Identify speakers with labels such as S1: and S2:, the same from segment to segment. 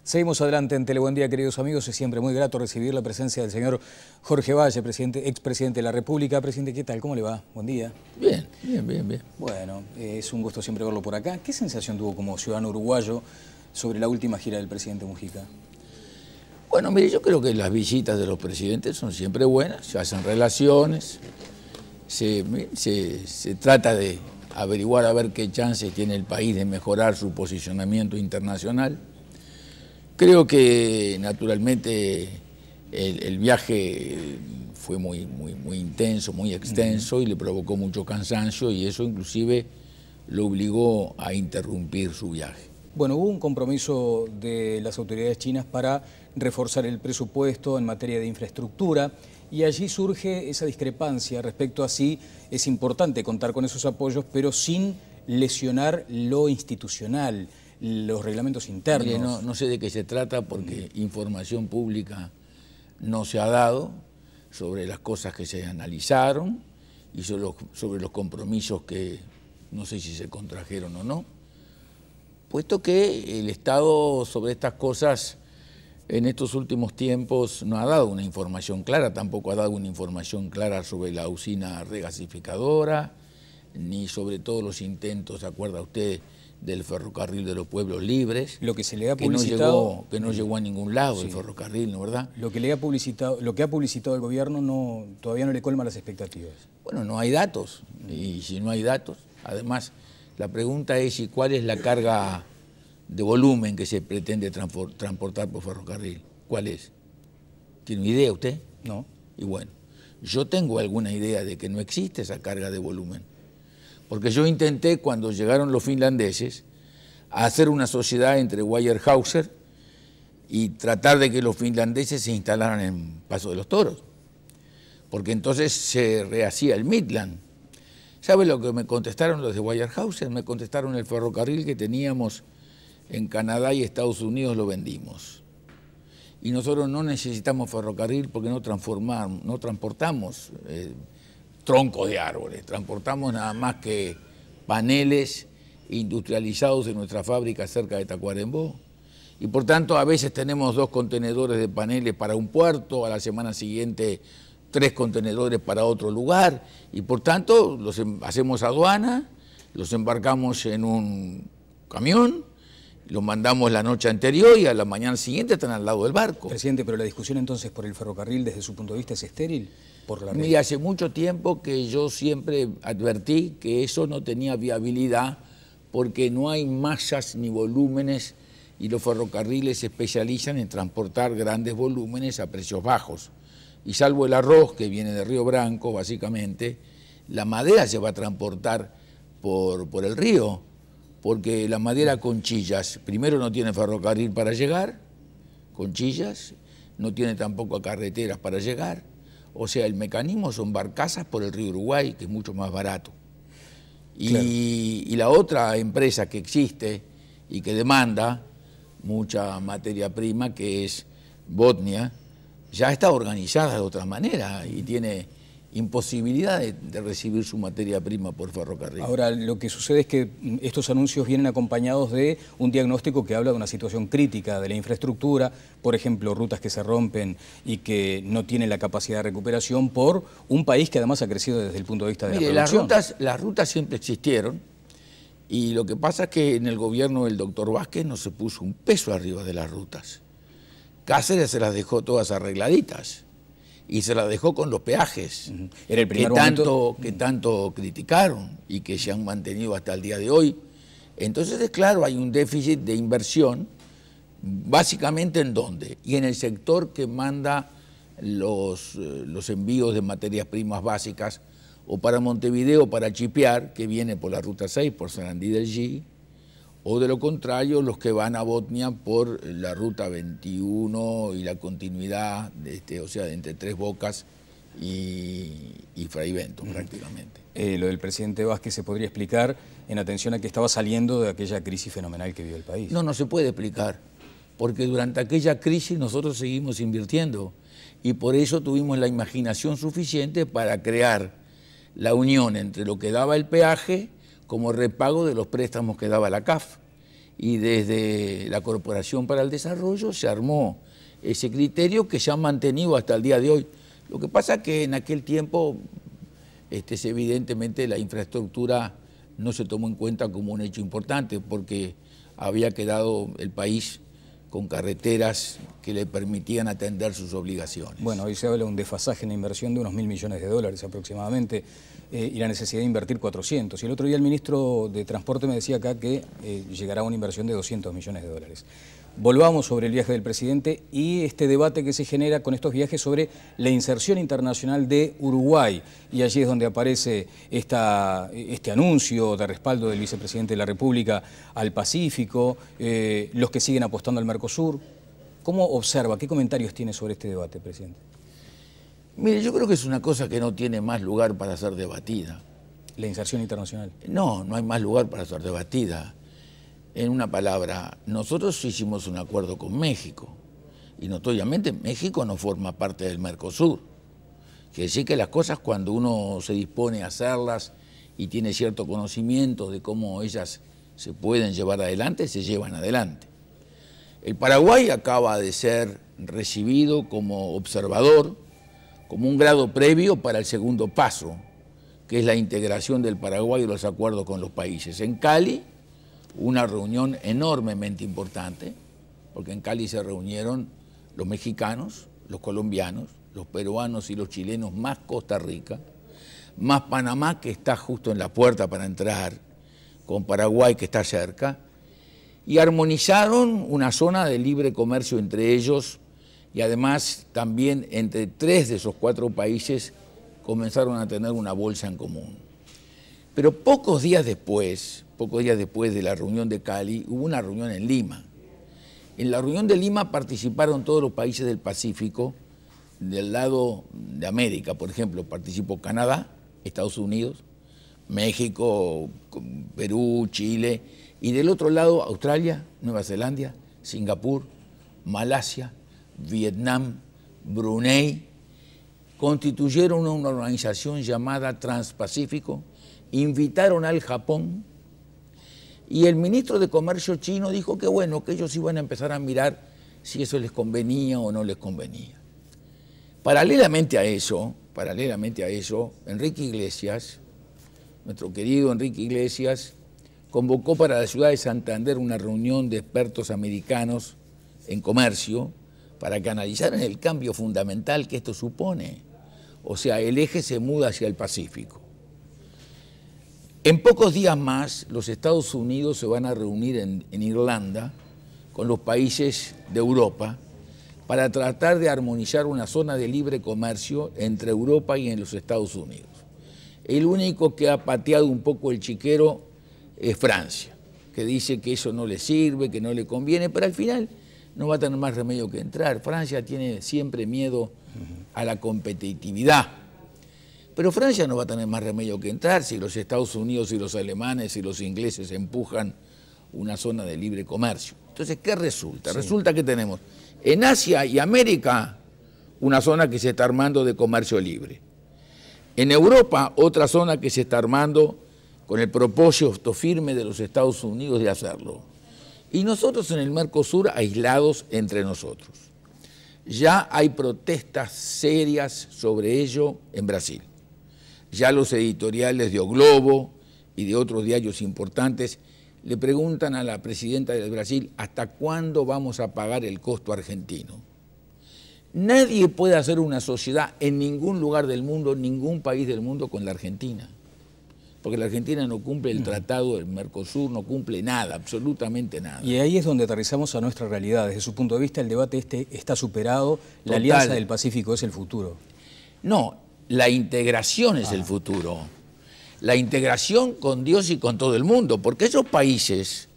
S1: Seguimos adelante en Tele. Buen día, queridos amigos. Es siempre muy grato recibir la presencia del señor Jorge Valle, expresidente de la República. Presidente, ¿qué tal? ¿Cómo le va? Buen día.
S2: Bien.
S1: Bueno, es un gusto siempre verlo por acá. ¿Qué sensación tuvo como ciudadano uruguayo sobre la última gira del presidente Mujica?
S2: Bueno, mire, yo creo que las visitas de los presidentes son siempre buenas, se hacen relaciones, se trata de averiguar a ver qué chances tiene el país de mejorar su posicionamiento internacional. Creo que naturalmente el viaje fue muy intenso, muy extenso y le provocó mucho cansancio y eso inclusive lo obligó a interrumpir su viaje.
S1: Bueno, hubo un compromiso de las autoridades chinas para reforzar el presupuesto en materia de infraestructura y allí surge esa discrepancia respecto a si es importante contar con esos apoyos, pero sin lesionar lo institucional, los reglamentos internos.
S2: Mire, no sé de qué se trata porque información pública no se ha dado sobre las cosas que se analizaron y sobre los compromisos que no sé si se contrajeron o no, puesto que el Estado sobre estas cosas en estos últimos tiempos no ha dado una información clara, tampoco ha dado una información clara sobre la usina regasificadora, ni sobre todos los intentos, ¿se acuerda usted?, del ferrocarril de los pueblos libres,
S1: lo que se le ha publicitado,
S2: que no llegó a ningún lado, sí, el ferrocarril, ¿no, verdad?
S1: Lo que ha publicitado el gobierno todavía no le colma las expectativas.
S2: Bueno, no hay datos, y si no hay datos, además la pregunta es ¿y cuál es la carga de volumen que se pretende transportar por ferrocarril? ¿Cuál es? ¿Tiene una idea usted?
S1: No.
S2: Y bueno, yo tengo alguna idea de que no existe esa carga de volumen. Porque yo intenté, cuando llegaron los finlandeses, a hacer una sociedad entre Weyerhaeuser y tratar de que los finlandeses se instalaran en Paso de los Toros. Porque entonces se rehacía el Midland. ¿Sabe lo que me contestaron los de Weyerhaeuser? Me contestaron: el ferrocarril que teníamos en Canadá y Estados Unidos lo vendimos. Y nosotros no necesitamos ferrocarril porque no transportamos troncos de árboles, transportamos nada más que paneles industrializados en nuestra fábrica cerca de Tacuarembó. Y por tanto a veces tenemos 2 contenedores de paneles para un puerto, a la semana siguiente 3 contenedores para otro lugar, y por tanto hacemos aduana, los embarcamos en un camión, los mandamos la noche anterior y a la mañana siguiente están al lado del barco.
S1: Presidente, pero la discusión entonces por el ferrocarril desde su punto de vista es estéril.
S2: Mire, hace mucho tiempo que yo siempre advertí que eso no tenía viabilidad porque no hay masas ni volúmenes y los ferrocarriles se especializan en transportar grandes volúmenes a precios bajos. Y salvo el arroz que viene de Río Branco, básicamente, la madera se va a transportar por el río, porque la madera Conchillas, primero no tiene ferrocarril para llegar, Conchillas, no tiene tampoco carreteras para llegar. O sea, el mecanismo son barcazas por el río Uruguay, que es mucho más barato. Y la otra empresa que existe y que demanda mucha materia prima, que es Botnia, ya está organizada de otra manera y tiene imposibilidad de recibir su materia prima por ferrocarril.
S1: Ahora, lo que sucede es que estos anuncios vienen acompañados de un diagnóstico que habla de una situación crítica de la infraestructura, por ejemplo, rutas que se rompen y que no tienen la capacidad de recuperación por un país que además ha crecido desde el punto de vista de la producción.
S2: Las rutas siempre existieron y lo que pasa es que en el gobierno del doctor Vázquez no se puso un peso arriba de las rutas. Cáceres se las dejó todas arregladitas. Y se la dejó con los peajes,
S1: Era el primer
S2: que tanto criticaron y que se han mantenido hasta el día de hoy. Entonces, claro, hay un déficit de inversión, básicamente ¿en dónde? Y en el sector que manda los envíos de materias primas básicas, o para Montevideo, para Chipiar, que viene por la Ruta 6, por Sarandí del G, o de lo contrario, los que van a Botnia por la Ruta 21 y la continuidad, o sea, de entre Tres Bocas y Fraivento, prácticamente.
S1: Lo del presidente Vázquez se podría explicar en atención a que estaba saliendo de aquella crisis fenomenal que vivió el país.
S2: No se puede explicar, porque durante aquella crisis nosotros seguimos invirtiendo y por eso tuvimos la imaginación suficiente para crear la unión entre lo que daba el peaje como repago de los préstamos que daba la CAF. y desde la Corporación para el Desarrollo se armó ese criterio que se ha mantenido hasta el día de hoy. Lo que pasa es que en aquel tiempo evidentemente la infraestructura no se tomó en cuenta como un hecho importante porque había quedado el país con carreteras que le permitían atender sus obligaciones.
S1: Bueno, hoy se habla de un desfasaje en la inversión de unos $1.000 millones aproximadamente y la necesidad de invertir 400. Y el otro día el ministro de Transporte me decía acá que llegará a una inversión de $200 millones. Volvamos sobre el viaje del presidente y este debate que se genera con estos viajes sobre la inserción internacional de Uruguay. Y allí es donde aparece este anuncio de respaldo del vicepresidente de la República al Pacífico, los que siguen apostando al Mercosur. ¿Cómo observa, qué comentarios tiene sobre este debate, presidente?
S2: Mire, yo creo que es una cosa que no tiene más lugar para ser debatida.
S1: ¿La inserción internacional?
S2: No, no hay más lugar para ser debatida. En una palabra, nosotros hicimos un acuerdo con México y notoriamente México no forma parte del Mercosur. Quiere decir que las cosas cuando uno se dispone a hacerlas y tiene cierto conocimiento de cómo ellas se pueden llevar adelante, se llevan adelante. El Paraguay acaba de ser recibido como observador, como un grado previo para el segundo paso, que es la integración del Paraguay y los acuerdos con los países. En Cali, una reunión enormemente importante, porque en Cali se reunieron los mexicanos, los colombianos, los peruanos y los chilenos, más Costa Rica, más Panamá, que está justo en la puerta para entrar, con Paraguay, que está cerca, y armonizaron una zona de libre comercio entre ellos, y además también entre 3 de esos 4 países comenzaron a tener una bolsa en común. Pero pocos días después de la reunión de Cali, hubo una reunión en Lima. En la reunión de Lima participaron todos los países del Pacífico, del lado de América, por ejemplo, participó Canadá, Estados Unidos, México, Perú, Chile, y del otro lado Australia, Nueva Zelanda, Singapur, Malasia, Vietnam, Brunei, constituyeron una organización llamada Transpacífico, invitaron al Japón, y el ministro de Comercio chino dijo que bueno, que ellos iban a empezar a mirar si eso les convenía o no les convenía. Paralelamente a eso, Enrique Iglesias, nuestro querido Enrique Iglesias, convocó para la ciudad de Santander una reunión de expertos americanos en comercio para que analizaran el cambio fundamental que esto supone. O sea, el eje se muda hacia el Pacífico. En pocos días más, los Estados Unidos se van a reunir en Irlanda con los países de Europa para tratar de armonizar una zona de libre comercio entre Europa y en los Estados Unidos. El único que ha pateado un poco el chiquero es Francia, que dice que eso no le sirve, que no le conviene, pero al final no va a tener más remedio que entrar. Francia tiene siempre miedo a la competitividad. Pero Francia no va a tener más remedio que entrar si los Estados Unidos y los alemanes y los ingleses empujan una zona de libre comercio. Entonces, ¿qué resulta? Sí. Resulta que tenemos en Asia y América una zona que se está armando de comercio libre. En Europa, otra zona que se está armando con el propósito firme de los Estados Unidos de hacerlo. Y nosotros en el Mercosur aislados entre nosotros. Ya hay protestas serias sobre ello en Brasil. Ya los editoriales de O Globo y de otros diarios importantes le preguntan a la presidenta de Brasil ¿hasta cuándo vamos a pagar el costo argentino? Nadie puede hacer una sociedad en ningún lugar del mundo, ningún país del mundo con la Argentina. Porque la Argentina no cumple el tratado del Mercosur, no cumple nada, absolutamente nada.
S1: Y ahí es donde aterrizamos a nuestra realidad. Desde su punto de vista, el debate está superado, la Alianza del Pacífico es el futuro.
S2: No, la integración es el futuro. La integración con Dios y con todo el mundo, porque esos países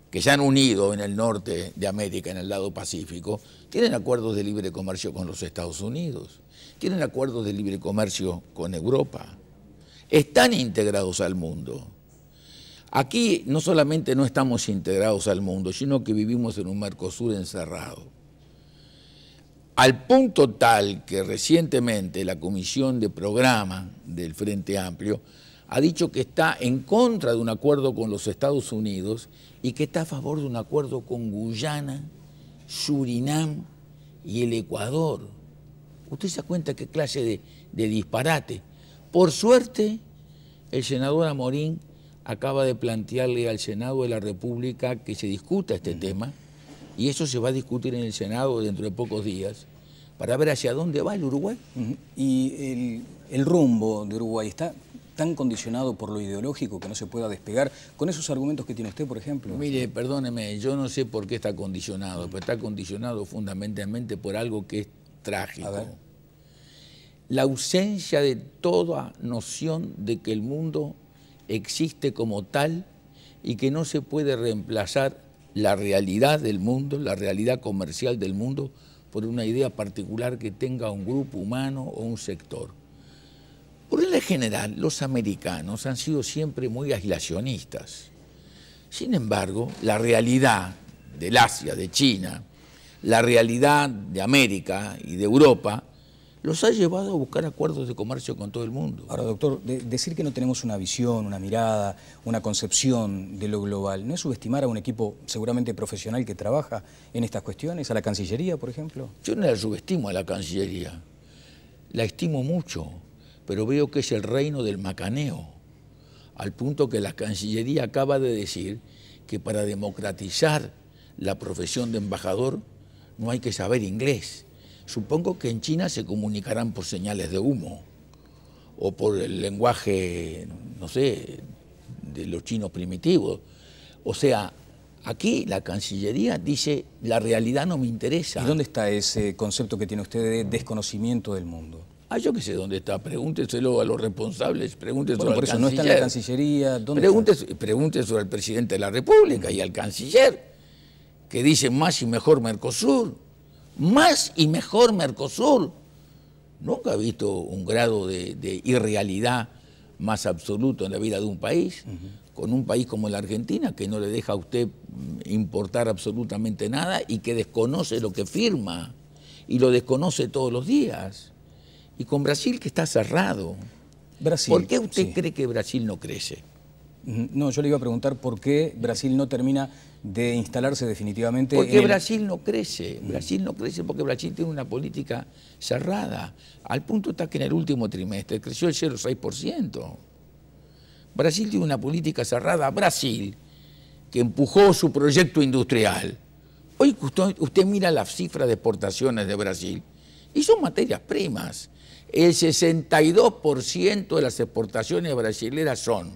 S2: que se han unido en el norte de América, en el lado Pacífico, tienen acuerdos de libre comercio con los Estados Unidos, tienen acuerdos de libre comercio con Europa, están integrados al mundo. Aquí no solamente no estamos integrados al mundo, sino que vivimos en un Mercosur encerrado. Al punto tal que recientemente la Comisión de Programa del Frente Amplio ha dicho que está en contra de un acuerdo con los Estados Unidos y que está a favor de un acuerdo con Guyana, Surinam y el Ecuador. Usted se da cuenta qué clase de disparate. Por suerte, el senador Amorín acaba de plantearle al Senado de la República que se discuta este tema, y eso se va a discutir en el Senado dentro de pocos días, para ver hacia dónde va el Uruguay.
S1: Y el rumbo de Uruguay está tan condicionado por lo ideológico que no se pueda despegar con esos argumentos que tiene usted, por ejemplo.
S2: Mire, perdóneme, yo no sé por qué está condicionado, pero está condicionado fundamentalmente por algo que es trágico. La ausencia de toda noción de que el mundo existe como tal y que no se puede reemplazar la realidad del mundo, la realidad comercial del mundo, por una idea particular que tenga un grupo humano o un sector. Por regla general, los americanos han sido siempre muy aislacionistas. Sin embargo, la realidad del Asia, de China, la realidad de América y de Europa, los ha llevado a buscar acuerdos de comercio con todo el mundo.
S1: Ahora, doctor, decir que no tenemos una visión, una mirada, una concepción de lo global, ¿no es subestimar a un equipo seguramente profesional que trabaja en estas cuestiones, a la Cancillería, por ejemplo?
S2: Yo no la subestimo a la Cancillería, la estimo mucho, pero veo que es el reino del macaneo, al punto que la Cancillería acaba de decir que para democratizar la profesión de embajador no hay que saber inglés. Supongo que en China se comunicarán por señales de humo o por el lenguaje, no sé, de los chinos primitivos. O sea, aquí la Cancillería dice, la realidad no me interesa.
S1: ¿Y dónde está ese concepto que tiene usted de desconocimiento del mundo?
S2: Yo qué sé dónde está, pregúnteselo a los responsables, pregúnteselo
S1: por
S2: al
S1: eso
S2: canciller.
S1: no está en la Cancillería.
S2: Pregúnteselo al presidente de la República y al canciller, que dice más y mejor Mercosur. Más y mejor Mercosur. Nunca he visto un grado de irrealidad más absoluto en la vida de un país, con un país como la Argentina, que no le deja a usted importar absolutamente nada y que desconoce lo que firma, y lo desconoce todos los días. Y con Brasil, que está cerrado.
S1: Brasil,
S2: ¿Por qué usted cree que Brasil no crece?
S1: No, yo le iba a preguntar por qué Brasil no termina de instalarse definitivamente.
S2: Porque Brasil no crece. Brasil no crece porque Brasil tiene una política cerrada. Al punto está que en el último trimestre creció el 0,6%. Brasil tiene una política cerrada. Brasil, que empujó su proyecto industrial. Hoy usted mira las cifras de exportaciones de Brasil y son materias primas. El 62% de las exportaciones brasileras son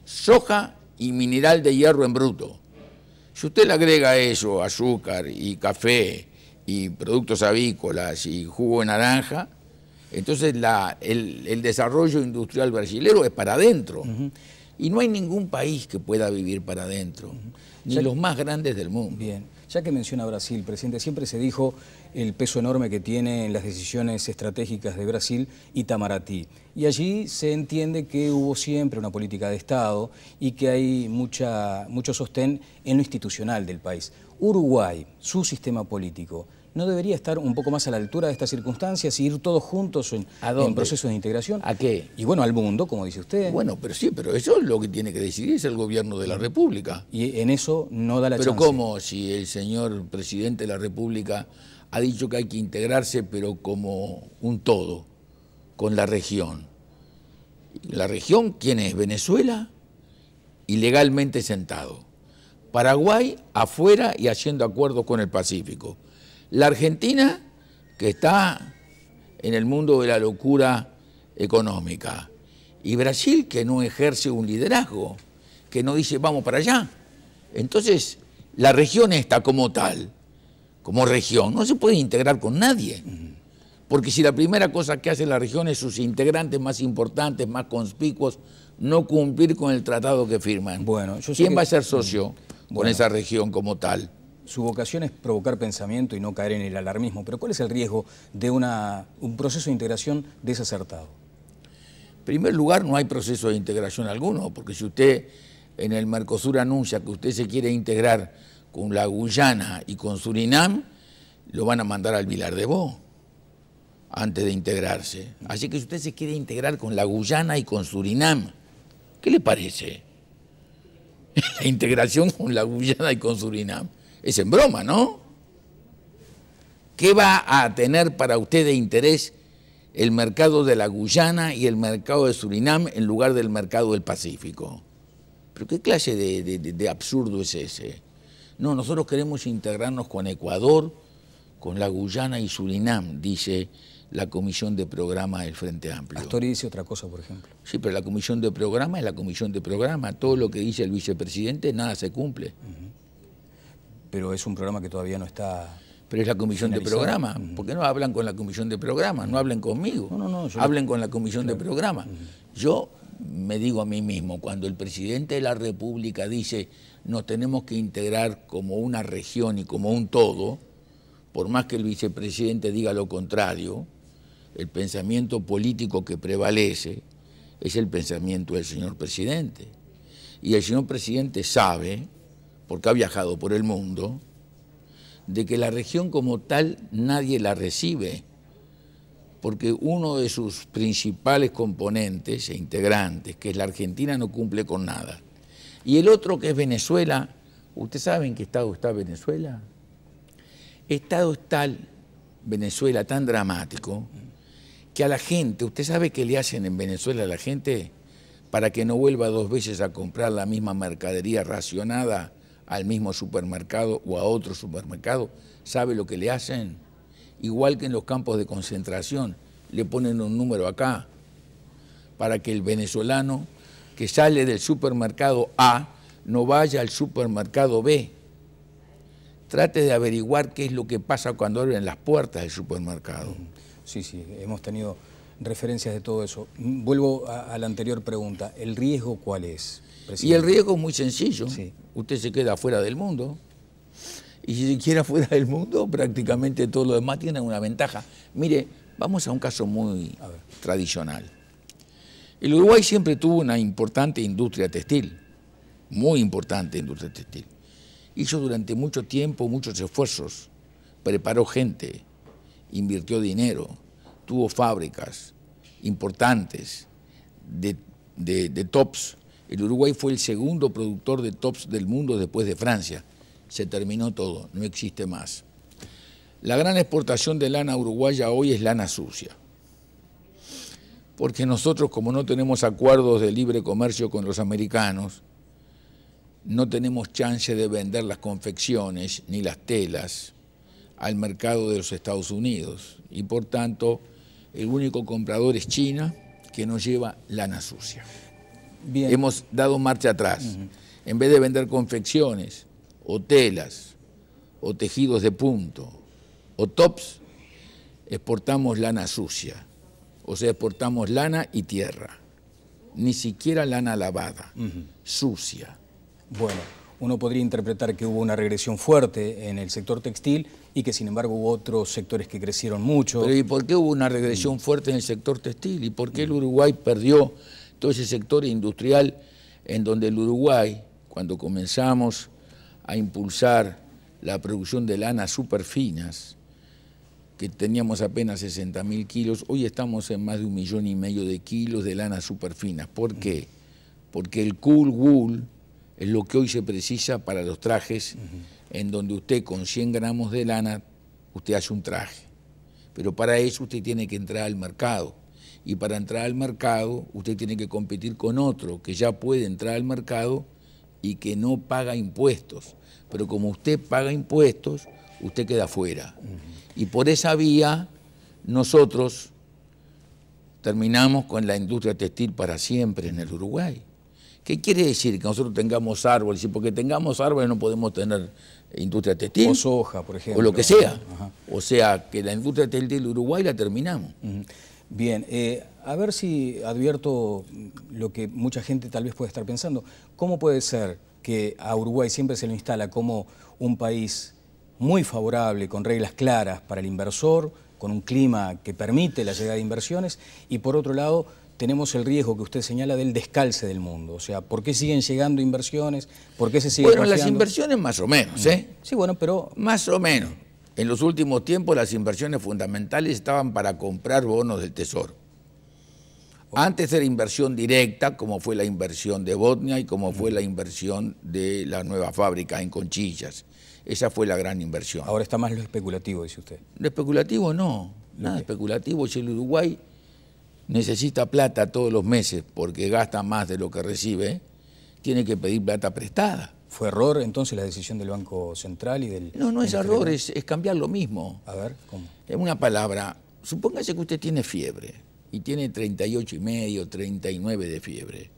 S2: soja y mineral de hierro en bruto. Si usted le agrega a eso azúcar y café y productos avícolas y jugo de naranja, entonces el desarrollo industrial brasilero es para adentro. Y no hay ningún país que pueda vivir para adentro, ni los más grandes del mundo.
S1: Bien, ya que menciona Brasil, presidente, siempre se dijo el peso enorme que tiene en las decisiones estratégicas de Brasil Itamaraty. Y allí se entiende que hubo siempre una política de Estado y que hay mucho sostén en lo institucional del país. Uruguay, su sistema político, ¿no debería estar un poco más a la altura de estas circunstancias y ir todos juntos en procesos de integración?
S2: ¿A qué?
S1: Y bueno, al mundo, como dice usted.
S2: Bueno, pero sí, pero eso es lo que tiene que decidir, es el gobierno de la República.
S1: Y en eso no da la chance.
S2: Pero ¿cómo si el señor presidente de la República ha dicho que hay que integrarse, pero como un todo, con la región? ¿La región quién es? Venezuela, ilegalmente sentado. Paraguay, afuera y haciendo acuerdos con el Pacífico. La Argentina, que está en el mundo de la locura económica. Y Brasil, que no ejerce un liderazgo, que no dice vamos para allá. Entonces, la región esta como tal, como región, no se puede integrar con nadie. Porque si la primera cosa que hace la región es sus integrantes más importantes, más conspicuos, no cumplir con el tratado que firman.
S1: Bueno, yo sé
S2: ¿Quién va a ser socio con esa región como tal?
S1: Su vocación es provocar pensamiento y no caer en el alarmismo, pero ¿cuál es el riesgo de un proceso de integración desacertado?
S2: En primer lugar, no hay proceso de integración alguno, porque si usted en el Mercosur anuncia que usted se quiere integrar con la Guyana y con Surinam, lo van a mandar al Vilar de Bo antes de integrarse. Así que si usted se quiere integrar con la Guyana y con Surinam, ¿Qué le parece? La integración con la Guyana y con Surinam. Es en broma, ¿no? ¿Qué va a tener para usted de interés el mercado de la Guyana y el mercado de Surinam en lugar del mercado del Pacífico? ¿Pero qué clase de absurdo es ese? No, nosotros queremos integrarnos con Ecuador, con la Guyana y Surinam, dice la Comisión de Programa del Frente Amplio.
S1: Astori dice otra cosa, por ejemplo.
S2: Sí, pero la Comisión de Programa es la Comisión de Programa. Todo lo que dice el vicepresidente, nada se cumple.
S1: Pero es un programa que todavía no está...
S2: Pero es la Comisión de Programa. ¿Por qué no hablan con la Comisión de Programa? No hablen conmigo.
S1: No,
S2: hablen con la Comisión de Programa. Yo me digo a mí mismo, cuando el presidente de la República dice nos tenemos que integrar como una región y como un todo, por más que el vicepresidente diga lo contrario, el pensamiento político que prevalece es el pensamiento del señor presidente. Y el señor presidente sabe, porque ha viajado por el mundo, de que la región como tal nadie la recibe, porque uno de sus principales componentes e integrantes, que es la Argentina, no cumple con nada. Y el otro, que es Venezuela, ¿usted sabe en qué estado está Venezuela? Estado está Venezuela tan dramático que a la gente, ¿usted sabe qué le hacen en Venezuela a la gente para que no vuelva 2 veces a comprar la misma mercadería racionada al mismo supermercado o a otro supermercado? ¿Sabe lo que le hacen? Igual que en los campos de concentración, le ponen un número acá para que el venezolano que sale del supermercado A no vaya al supermercado B. Trate de averiguar qué es lo que pasa cuando abren las puertas del supermercado.
S1: Sí, hemos tenido referencias de todo eso. Vuelvo a la anterior pregunta. ¿El riesgo cuál es, presidente?
S2: Y el riesgo es muy sencillo.
S1: Sí.
S2: Usted se queda fuera del mundo. Y si se queda fuera del mundo, prácticamente todo lo demás tiene una ventaja. Mire, vamos a un caso muy tradicional. El Uruguay siempre tuvo una importante industria textil, muy importante industria textil. Hizo durante mucho tiempo muchos esfuerzos, preparó gente, invirtió dinero, tuvo fábricas importantes de tops. El Uruguay fue el segundo productor de tops del mundo después de Francia. Se terminó todo, no existe más. La gran exportación de lana uruguaya hoy es lana sucia. Porque nosotros, como no tenemos acuerdos de libre comercio con los americanos, no tenemos chance de vender las confecciones ni las telas al mercado de los Estados Unidos. Y por tanto, el único comprador es China, que nos lleva lana sucia. Bien. Hemos dado marcha atrás. En vez de vender confecciones, o telas, o tejidos de punto, o tops, exportamos lana sucia. O sea, exportamos lana y tierra. Ni siquiera lana lavada, sucia.
S1: Bueno, uno podría interpretar que hubo una regresión fuerte en el sector textil y que sin embargo hubo otros sectores que crecieron mucho.
S2: Pero ¿y por qué hubo una regresión fuerte en el sector textil? ¿Y por qué el Uruguay perdió todo ese sector industrial en donde el Uruguay, cuando comenzamos a impulsar la producción de lanas superfinas, que teníamos apenas 60.000 kilos, hoy estamos en más de 1,5 millones de kilos de lana superfinas? ¿Por qué? Porque el cool wool es lo que hoy se precisa para los trajes, en donde usted con 100 gramos de lana, usted hace un traje. Pero para eso usted tiene que entrar al mercado. Y para entrar al mercado, usted tiene que competir con otro que ya puede entrar al mercado y que no paga impuestos. Pero como usted paga impuestos, usted queda fuera. Y por esa vía, nosotros terminamos con la industria textil para siempre en el Uruguay. ¿Qué quiere decir? Que nosotros tengamos árboles, y porque tengamos árboles no podemos tener industria textil.
S1: O soja, por ejemplo.
S2: O lo que sea. O sea, que la industria textil del Uruguay la terminamos.
S1: Bien, a ver si advierto lo que mucha gente tal vez puede estar pensando. ¿Cómo puede ser que a Uruguay siempre se lo instala como un país muy favorable, con reglas claras para el inversor, con un clima que permite la llegada de inversiones, y por otro lado tenemos el riesgo que usted señala del descalce del mundo? O sea, ¿por qué siguen llegando inversiones? ¿Por qué se sigue
S2: Bueno,
S1: confiando?
S2: las inversiones más o menos, ¿eh?
S1: Sí, bueno, pero...
S2: Más o menos. En los últimos tiempos las inversiones fundamentales estaban para comprar bonos del Tesoro. Antes era inversión directa, como fue la inversión de Botnia y como fue la inversión de la nueva fábrica en Conchillas. Esa fue la gran inversión.
S1: Ahora está más lo especulativo, dice usted.
S2: Lo especulativo no, nada especulativo. Si el Uruguay necesita plata todos los meses porque gasta más de lo que recibe, tiene que pedir plata prestada.
S1: ¿Fue error entonces la decisión del Banco Central y del...
S2: No es error, es cambiar lo mismo.
S1: A ver, ¿cómo?
S2: En una palabra, supóngase que usted tiene fiebre y tiene 38,5, 39 de fiebre.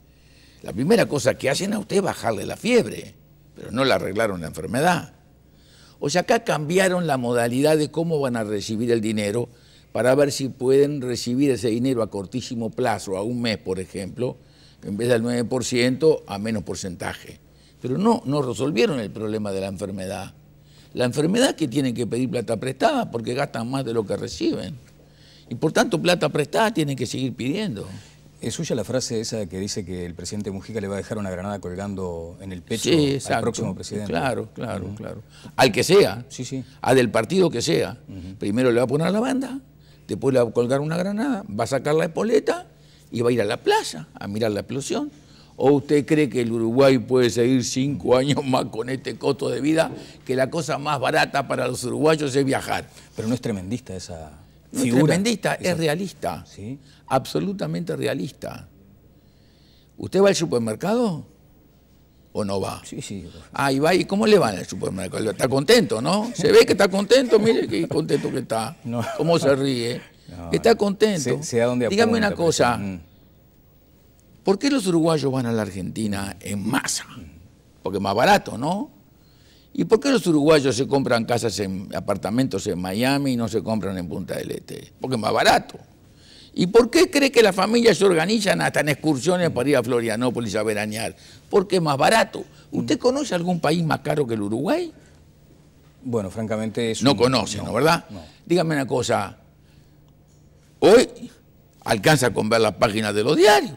S2: La primera cosa que hacen a usted es bajarle la fiebre, pero no le arreglaron la enfermedad. O sea, acá cambiaron la modalidad de cómo van a recibir el dinero para ver si pueden recibir ese dinero a cortísimo plazo, a un mes, por ejemplo, en vez del 9%, a menos porcentaje. Pero no resolvieron el problema de la enfermedad. La enfermedad es que tienen que pedir plata prestada porque gastan más de lo que reciben. Y por tanto, plata prestada tienen que seguir pidiendo.
S1: ¿Es suya la frase esa que dice que el presidente Mujica le va a dejar una granada colgando en el pecho al próximo presidente?
S2: Claro. Al que sea,
S1: sí.
S2: Del partido que sea. Primero le va a poner la banda, después le va a colgar una granada, va a sacar la espoleta y va a ir a la playa a mirar la explosión. ¿O usted cree que el Uruguay puede seguir 5 años más con este costo de vida, que la cosa más barata para los uruguayos es viajar?
S1: Pero no es tremendista esa
S2: no
S1: figura.
S2: Es tremendista, es realista.
S1: ¿Sí?
S2: Absolutamente realista. ¿Usted va al supermercado o no va?
S1: Sí.
S2: Y va, ¿y cómo le va en el supermercado? Está contento, ¿no? Se ve que está contento, mire qué contento que está.
S1: No.
S2: Cómo se ríe. Está contento.
S1: Sé a dónde
S2: Dígame
S1: apunta,
S2: una cosa. ¿Por qué los uruguayos van a la Argentina en masa? Porque es más barato, ¿no? ¿Y por qué los uruguayos se compran casas, apartamentos en Miami y no se compran en Punta del Este? Porque es más barato. ¿Y por qué cree que las familias se organizan hasta en excursiones para ir a Florianópolis a veranear? Porque es más barato. ¿Usted conoce algún país más caro que el Uruguay?
S1: Bueno, francamente...
S2: No conoce, ¿no? ¿Verdad?
S1: No.
S2: Dígame una cosa. Hoy alcanza con ver las páginas de los diarios.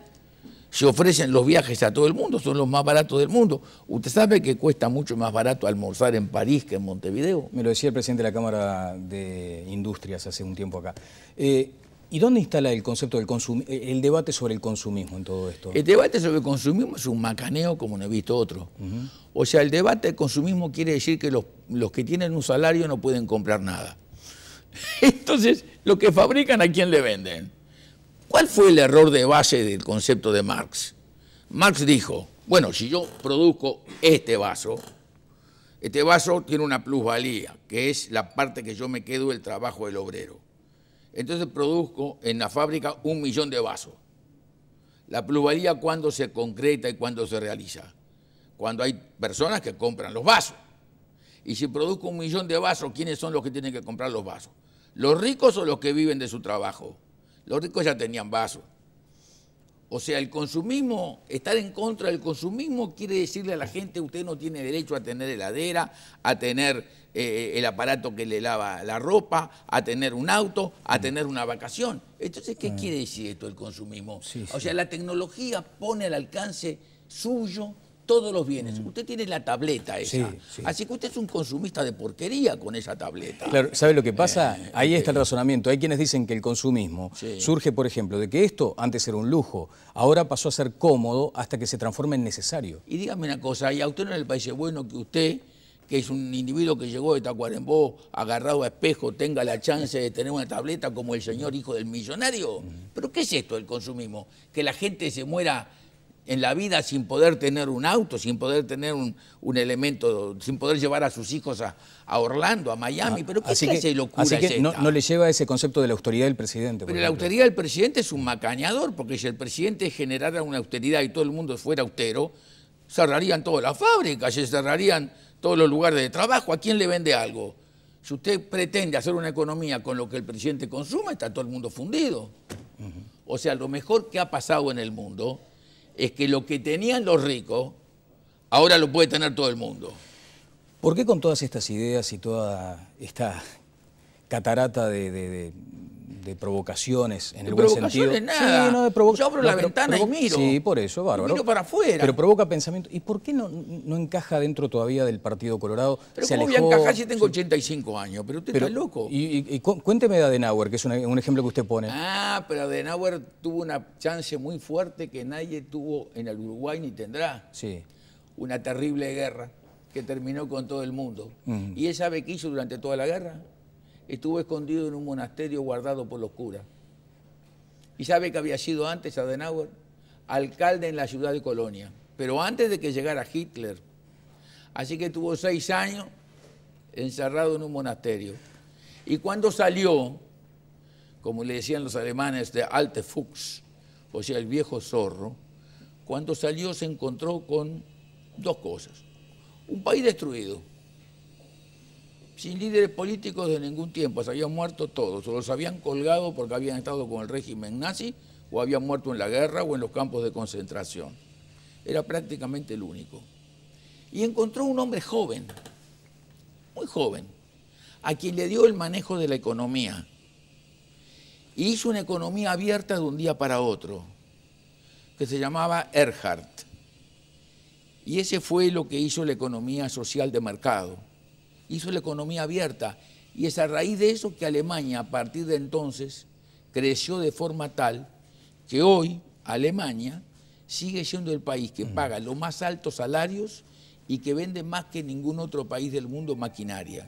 S2: Se ofrecen los viajes a todo el mundo, son los más baratos del mundo. ¿Usted sabe que cuesta mucho más barato almorzar en París que en Montevideo?
S1: Me lo decía el presidente de la Cámara de Industrias hace un tiempo acá. ¿Y dónde instala el concepto del el debate sobre el consumismo en todo esto?
S2: El debate sobre el consumismo es un macaneo como no he visto otro. O sea, el debate del consumismo quiere decir que los que tienen un salario no pueden comprar nada. Entonces, lo que fabrican, ¿a quién le venden? ¿Cuál fue el error de base del concepto de Marx? Marx dijo, bueno, si yo produzco este vaso tiene una plusvalía, que es la parte que yo me quedo del trabajo del obrero. Entonces produzco en la fábrica 1 millón de vasos. La plusvalía, ¿cuándo se concreta y cuándo se realiza? Cuando hay personas que compran los vasos. Y si produzco 1 millón de vasos, ¿quiénes son los que tienen que comprar los vasos? ¿Los ricos o los que viven de su trabajo? Los ricos ya tenían vasos. O sea, el consumismo, estar en contra del consumismo quiere decirle a la gente, usted no tiene derecho a tener heladera, a tener el aparato que le lava la ropa, a tener un auto, a tener una vacación. Entonces, ¿qué quiere decir esto del consumismo?
S1: Sí.
S2: O sea, la tecnología pone al alcance suyo todos los bienes. Usted tiene la tableta esa.
S1: Sí.
S2: Así que usted es un consumista de porquería con esa tableta.
S1: Claro, ¿sabe lo que pasa? Ahí está el razonamiento. Hay quienes dicen que el consumismo surge, por ejemplo, de que esto antes era un lujo, ahora pasó a ser cómodo hasta que se transforma en necesario.
S2: Y dígame una cosa, ¿y a usted no le parece bueno que usted, que es un individuo que llegó de Tacuarembó, agarrado a espejo, tenga la chance de tener una tableta como el señor hijo del millonario? ¿Pero qué es esto del consumismo? Que la gente se muera en la vida sin poder tener un auto, sin poder tener un elemento, sin poder llevar a sus hijos a Orlando, a Miami. ¿Pero qué clase de locura es esta?
S1: No le lleva ese concepto de la austeridad del presidente.
S2: Pero la austeridad del presidente es un macañador, porque si el presidente generara una austeridad y todo el mundo fuera austero, cerrarían todas las fábricas, se cerrarían todos los lugares de trabajo. ¿A quién le vende algo? Si usted pretende hacer una economía con lo que el presidente consuma, está todo el mundo fundido. O sea, lo mejor que ha pasado en el mundo es que lo que tenían los ricos, ahora lo puede tener todo el mundo.
S1: ¿Por qué con todas estas ideas y toda esta catarata de de provocaciones en el buen sentido.
S2: Nada.
S1: Sí, no de
S2: Yo abro la ventana y miro.
S1: Sí, por eso, bárbaro.
S2: Y miro para afuera.
S1: Pero provoca pensamiento. ¿Y por qué no encaja dentro todavía del Partido Colorado?
S2: Pero
S1: se
S2: ¿cómo
S1: alejó,
S2: voy a encajar si tengo 85 años? Pero usted está loco.
S1: Y cuénteme de Adenauer, que es un ejemplo que usted pone.
S2: Ah, pero Adenauer tuvo una chance muy fuerte que nadie tuvo en el Uruguay ni tendrá.
S1: Sí.
S2: Una terrible guerra que terminó con todo el mundo. ¿Y él sabe qué hizo durante toda la guerra? Estuvo escondido en un monasterio guardado por los curas. ¿Y sabe que había sido antes Adenauer? Alcalde en la ciudad de Colonia, pero antes de que llegara Hitler. Así que tuvo 6 años encerrado en un monasterio. Y cuando salió, como le decían los alemanes, de Alte Fuchs, o sea, el viejo zorro, cuando salió se encontró con 2 cosas. Un país destruido, sin líderes políticos de ningún tiempo, se habían muerto todos, o los habían colgado porque habían estado con el régimen nazi, o habían muerto en la guerra o en los campos de concentración. Era prácticamente el único. Y encontró un hombre joven, muy joven, a quien le dio el manejo de la economía. Y hizo una economía abierta de un día para otro, que se llamaba Erhard. Y ese fue lo que hizo la economía social de mercado. Hizo la economía abierta. Y es a raíz de eso que Alemania, a partir de entonces, creció de forma tal que hoy Alemania sigue siendo el país que paga los más altos salarios y que vende más que ningún otro país del mundo maquinaria.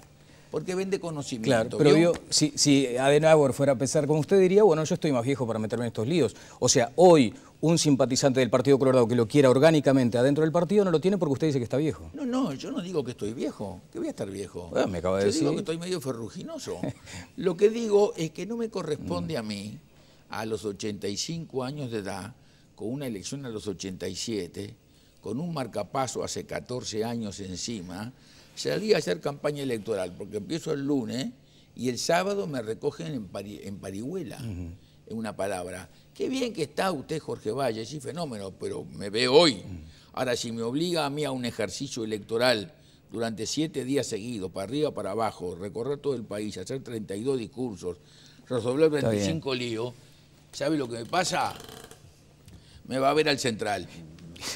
S2: Porque vende conocimiento.
S1: Claro, pero si Adenauer fuera a pensar como usted diría, bueno, yo estoy más viejo para meterme en estos líos. O sea, hoy un simpatizante del Partido Colorado que lo quiera orgánicamente adentro del partido no lo tiene porque usted dice que está viejo.
S2: No, yo no digo que estoy viejo, que voy a estar viejo.
S1: Bueno, me acaba de decir.
S2: Yo digo que estoy medio ferruginoso. Lo que digo es que no me corresponde a mí, a los 85 años de edad, con una elección a los 87, con un marcapaso hace 14 años encima, salí a hacer campaña electoral, porque empiezo el lunes y el sábado me recogen en Parihuela, en una palabra. Qué bien que está usted, Jorge Valle, sí, fenómeno, pero me ve hoy. Ahora, si me obliga a mí a un ejercicio electoral durante 7 días seguidos, para arriba, para abajo, recorrer todo el país, hacer 32 discursos, resolver 25 líos, ¿sabe lo que me pasa? Me va a ver al Central.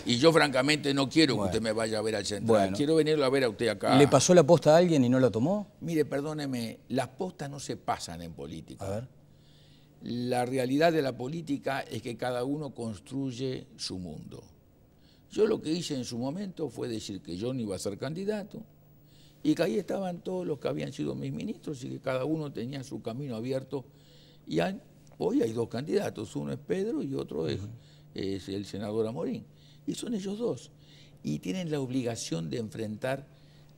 S2: Y yo francamente no quiero que usted me vaya a ver al Central. Quiero venirlo a ver a usted acá.
S1: ¿Le pasó la posta a alguien y no la tomó?
S2: Mire, perdóneme, las postas no se pasan en política.
S1: A ver.
S2: La realidad de la política es que cada uno construye su mundo. Yo lo que hice en su momento fue decir que yo no iba a ser candidato y que ahí estaban todos los que habían sido mis ministros y que cada uno tenía su camino abierto. Y hoy hay 2 candidatos, uno es Pedro y otro es el senador Amorín. Y son ellos 2. Y tienen la obligación de enfrentar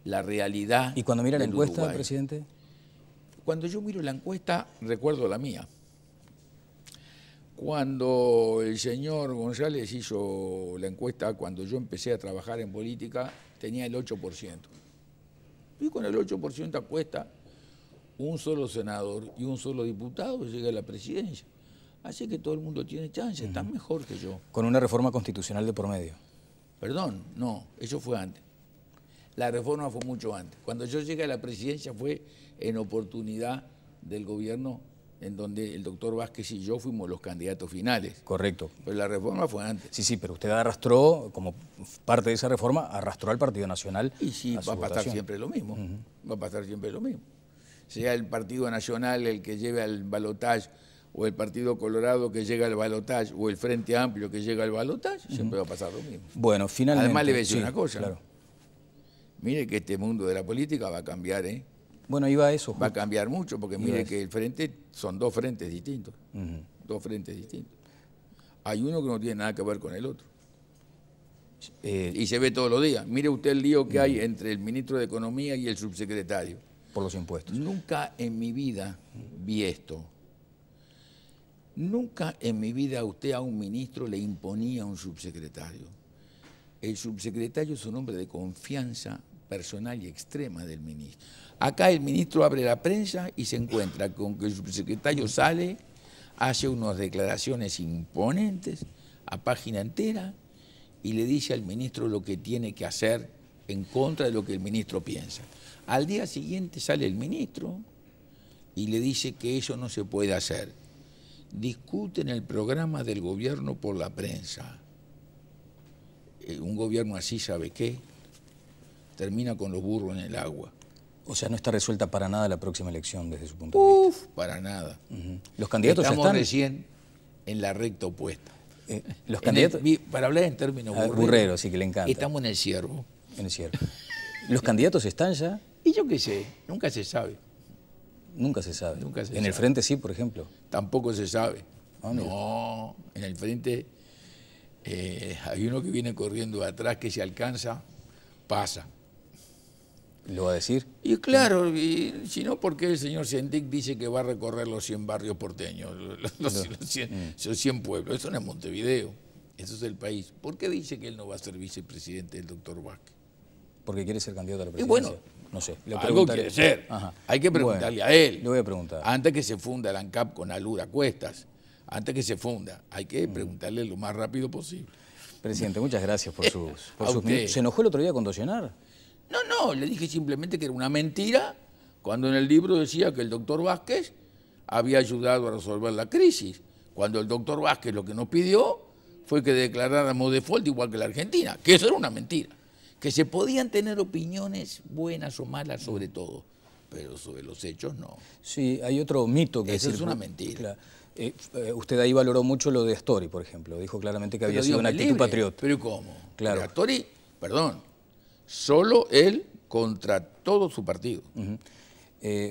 S2: la realidad.
S1: ¿Y cuando mira la encuesta,
S2: Uruguay,
S1: presidente?
S2: Cuando yo miro la encuesta, recuerdo la mía. Cuando el señor González hizo la encuesta, cuando yo empecé a trabajar en política, tenía el 8%. Y con el 8% apuesta un solo senador y un solo diputado llega a la presidencia. Así que todo el mundo tiene chance, están mejor que yo.
S1: Con una reforma constitucional de por medio.
S2: Perdón, no, eso fue antes. La reforma fue mucho antes. Cuando yo llegué a la presidencia fue en oportunidad del gobierno en donde el doctor Vázquez y yo fuimos los candidatos finales.
S1: Correcto.
S2: Pero la reforma fue antes.
S1: Sí, pero usted arrastró, como parte de esa reforma, arrastró al Partido Nacional.
S2: Y sí, va a pasar siempre lo mismo. Va a pasar siempre lo mismo. Sea el Partido Nacional el que lleve al balotaje, o el Partido Colorado que llega al balotaje, o el Frente Amplio que llega al balotaje, siempre va a pasar lo mismo.
S1: Bueno, finalmente...
S2: Además le voy a decir una cosa.
S1: Claro.
S2: Mire que este mundo de la política va a cambiar, ¿eh?
S1: Bueno, iba a eso.
S2: Va a cambiar mucho, porque mire que el frente son 2 frentes distintos. 2 frentes distintos. Hay uno que no tiene nada que ver con el otro. Y se ve todos los días. Mire usted el lío que hay entre el ministro de Economía y el subsecretario.
S1: Por los impuestos.
S2: Nunca en mi vida vi esto. Nunca en mi vida usted a un ministro le imponía a un subsecretario. El subsecretario es un hombre de confianza personal y extrema del ministro. Acá el ministro abre la prensa y se encuentra con que el subsecretario sale, hace unas declaraciones imponentes a página entera y le dice al ministro lo que tiene que hacer en contra de lo que el ministro piensa. Al día siguiente sale el ministro, y le dice que eso no se puede hacer. Discuten el programa del gobierno por la prensa. Un gobierno así, ¿sabe qué? Termina con los burros en el agua.
S1: O sea, no está resuelta para nada la próxima elección desde su punto de vista.
S2: Para nada.
S1: Los candidatos
S2: Estamos
S1: ya están
S2: recién en la recta opuesta.
S1: Los candidatos...
S2: Para hablar en términos
S1: burrero, sí que le encanta.
S2: Estamos en el ciervo.
S1: En el ciervo. ¿Los candidatos están ya?
S2: Y yo qué sé, nunca se sabe.
S1: Nunca se sabe.
S2: Nunca se
S1: ¿En
S2: sabe.
S1: el frente sí, por ejemplo?
S2: Tampoco se sabe.
S1: Ah, mira.
S2: No, en el frente hay uno que viene corriendo de atrás que se alcanza, pasa.
S1: ¿Lo va a decir?
S2: Y claro, y si no, ¿por qué el señor Sendik dice que va a recorrer los 100 barrios porteños, los 100 pueblos? Eso no es Montevideo, eso es el país. ¿Por qué dice que él no va a ser vicepresidente del doctor Vázquez?
S1: Porque quiere ser candidato a la
S2: Y
S1: presidencia.
S2: bueno,
S1: no sé.
S2: algo quiere ser.
S1: Ajá.
S2: Hay que preguntarle
S1: Bueno,
S2: a él.
S1: le voy a preguntar.
S2: Antes que se funda el ANCAP con Alura a cuestas, antes que se funda, hay que preguntarle lo más rápido posible.
S1: Presidente, muchas gracias por sus
S2: usted.
S1: minutos. ¿Se enojó el otro día con Doyenar?
S2: No, le dije simplemente que era una mentira cuando en el libro decía que el doctor Vázquez había ayudado a resolver la crisis. Cuando el doctor Vázquez lo que nos pidió fue que declaráramos default igual que la Argentina, que eso era una mentira. Que se podían tener opiniones buenas o malas sobre todo, pero sobre los hechos no.
S1: Sí, hay otro mito que
S2: Eso es una mentira.
S1: Claro. Usted ahí valoró mucho lo de Astori, por ejemplo. Dijo claramente que había sido una actitud patriota.
S2: ¿Pero cómo?
S1: Claro.
S2: Pero Astori, perdón, solo él contra todo su partido.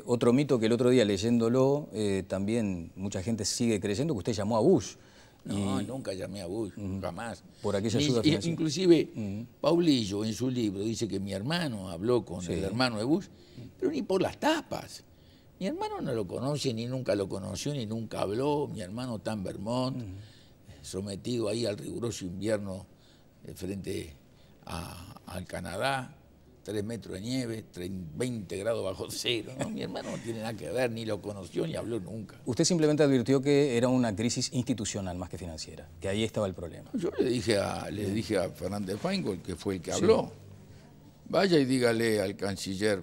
S1: Otro mito que el otro día leyéndolo, también mucha gente sigue creyendo que usted llamó a Bush.
S2: No, nunca llamé a Bush, jamás.
S1: Por aquella ayuda financiera.
S2: Inclusive, Paulillo en su libro dice que mi hermano habló con el hermano de Bush, pero ni por las tapas. Mi hermano no lo conoce, ni nunca lo conoció, ni nunca habló. Mi hermano está en Vermont, sometido ahí al riguroso invierno frente al Canadá, 3 metros de nieve, 20 grados bajo cero. ¿No? Mi hermano no tiene nada que ver, ni lo conoció, ni habló nunca.
S1: Usted simplemente advirtió que era una crisis institucional más que financiera, que ahí estaba el problema.
S2: Yo le dije a Fernández Feingold, que fue el que habló, vaya y dígale al canciller,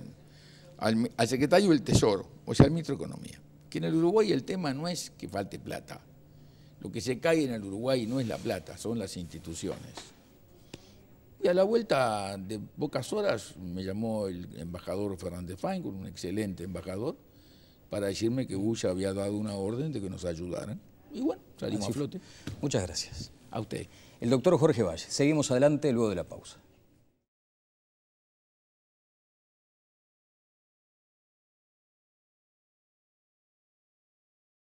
S2: al secretario del Tesoro, o sea, al ministro de Economía, que en el Uruguay el tema no es que falte plata. Lo que se cae en el Uruguay no es la plata, son las instituciones. Y a la vuelta de pocas horas me llamó el embajador Fernández Feingold, un excelente embajador, para decirme que Bush había dado una orden de que nos ayudaran. Y bueno, salimos a flote.
S1: Muchas gracias.
S2: A usted.
S1: El doctor Jorge Valle. Seguimos adelante luego de la pausa.